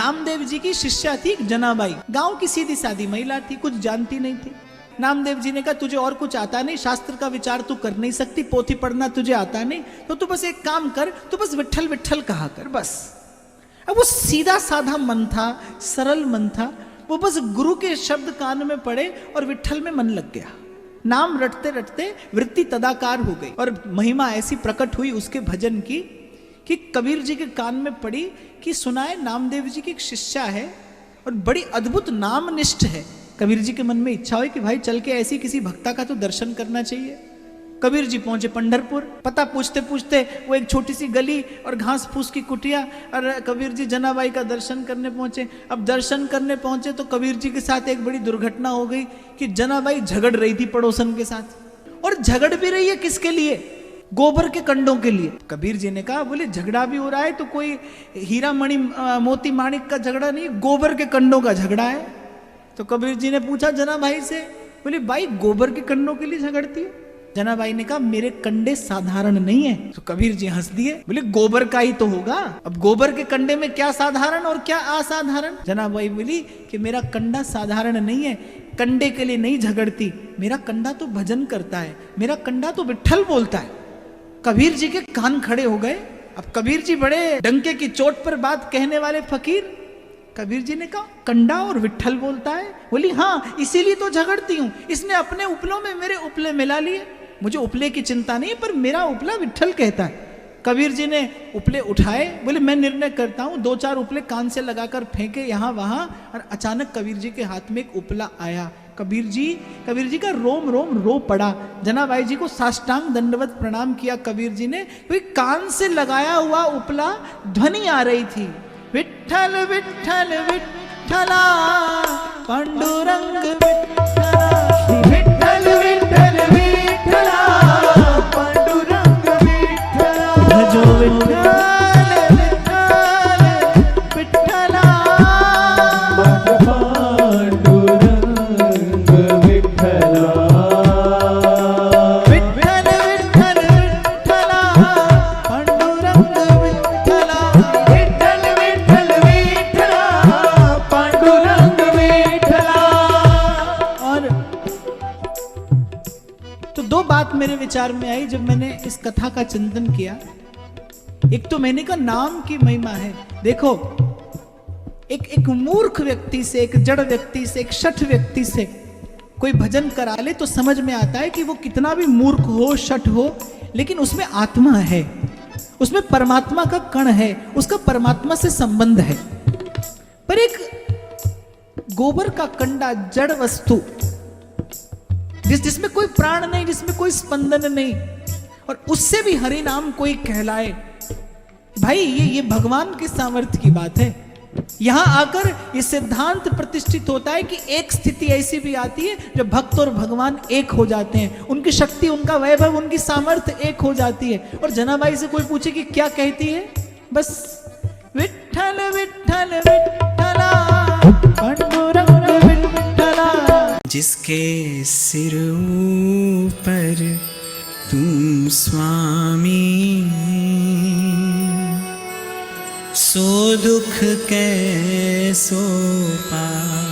नामदेव जी की शिष्या थी जनाबाई, गांव की सीधी सादी महिला थी, कुछ जानती नहीं थी। नामदेव जी ने कहा तुझे और कुछ आता नहीं, शास्त्र का विचार तू कर नहीं सकती, पोथी पढ़ना तुझे आता नहीं, तो तू बस एक काम कर, तू बस विट्ठल विट्ठल कहा कर बस। अब वो सीधा साधा मन था, सरल मन था, वो बस गुरु के शब्द कान में पड़े और विट्ठल में मन लग गया। नाम रटते रटते वृत्ति तदाकार हो गई और महिमा ऐसी प्रकट हुई उसके भजन की कि कबीर जी के कान में पड़ी कि सुनाए नामदेव जी की एक शिष्या है और बड़ी अद्भुत नामनिष्ठ है। कबीर जी के मन में इच्छा हुई कि भाई चल के ऐसी किसी भक्ता का तो दर्शन करना चाहिए। कबीर जी पहुंचे पंढरपुर, पता पूछते पूछते वो एक छोटी सी गली और घास फूस की कुटिया, और कबीर जी जनाबाई का दर्शन करने पहुंचे। अब दर्शन करने पहुंचे तो कबीर जी के साथ एक बड़ी दुर्घटना हो गई कि जनाबाई झगड़ रही थी पड़ोसन के साथ, और झगड़ भी रही है किसके लिए? गोबर के कंडों के लिए। कबीर जी ने कहा बोले झगड़ा भी हो रहा है तो कोई हीरा मणि मोती माणिक का झगड़ा नहीं, गोबर के कंडों का झगड़ा है। तो कबीर जी ने पूछा जनाबाई से, बोले भाई गोबर के कंडों के लिए झगड़ती है? जनाबाई ने कहा मेरे कंडे साधारण नहीं है। तो कबीर जी हंस दिए, बोले गोबर का ही तो होगा, अब गोबर के कंडे में क्या साधारण और क्या असाधारण? जनाबाई बोली कि मेरा कंडा साधारण नहीं है, कंडे के लिए नहीं झगड़ती, मेरा कंडा तो भजन करता है, मेरा कंडा तो विट्ठल बोलता है। कबीर जी के कान खड़े हो गए। अब कबीर जी बड़े डंके की चोट पर बात कहने वाले फकीर। कबीर जी ने कहा कंडा और विट्ठल बोलता है? बोली हाँ इसीलिए तो झगड़ती हूं, इसने अपने उपलों में मेरे उपले मिला लिए, मुझे उपले की चिंता नहीं पर मेरा उपला विट्ठल कहता है। कबीर जी ने उपले उठाए, बोले मैं निर्णय करता हूं, 2-4 उपले कान से लगाकर फेंके यहां वहां, और अचानक कबीर जी के हाथ में एक उपला आया। कबीर जी का रोम रोम रो पड़ा। जनाबाई जी को साष्टांग दंडवत प्रणाम किया कबीर जी ने, कोई कान से लगाया हुआ उपला ध्वनि आ रही थी, विट्ठल विट्ठल विट्ठला पांडुरंग विट्ठला, विट्ठल विट्ठल विट्ठला पांडुरंग विट्ठला, भजो विट्ठल विट्ठल विट्ठला मेरे विचार में आई जब मैंने इस कथा का चिंतन किया। एक तो मैंने कहा नाम की महिमा है। देखो एक मूर्ख व्यक्ति से, एक जड़ व्यक्ति से, एक शठ व्यक्ति से कोई भजन करा ले तो समझ में आता है कि वो कितना भी मूर्ख हो, शठ हो, लेकिन उसमें आत्मा है, उसमें परमात्मा का कण है, उसका परमात्मा से संबंध है। पर एक गोबर का कंडा, जड़ वस्तु, जिसमें कोई प्राण नहीं, जिसमें कोई स्पंदन नहीं, और उससे भी हरि नाम कोई कहलाए, भाई ये भगवान के सामर्थ्य की बात है। यहां आकर ये सिद्धांत प्रतिष्ठित होता है कि एक स्थिति ऐसी भी आती है जब भक्त और भगवान एक हो जाते हैं, उनकी शक्ति, उनका वैभव, उनकी सामर्थ्य एक हो जाती है। और जनाबाई से कोई पूछे कि क्या कहती है, बस विट्ठल विट्ठल विट्ठला पांडुरंग विट्ठला। जिसके सिर ऊपर तुम स्वामी, सो दुख कैसो पाए।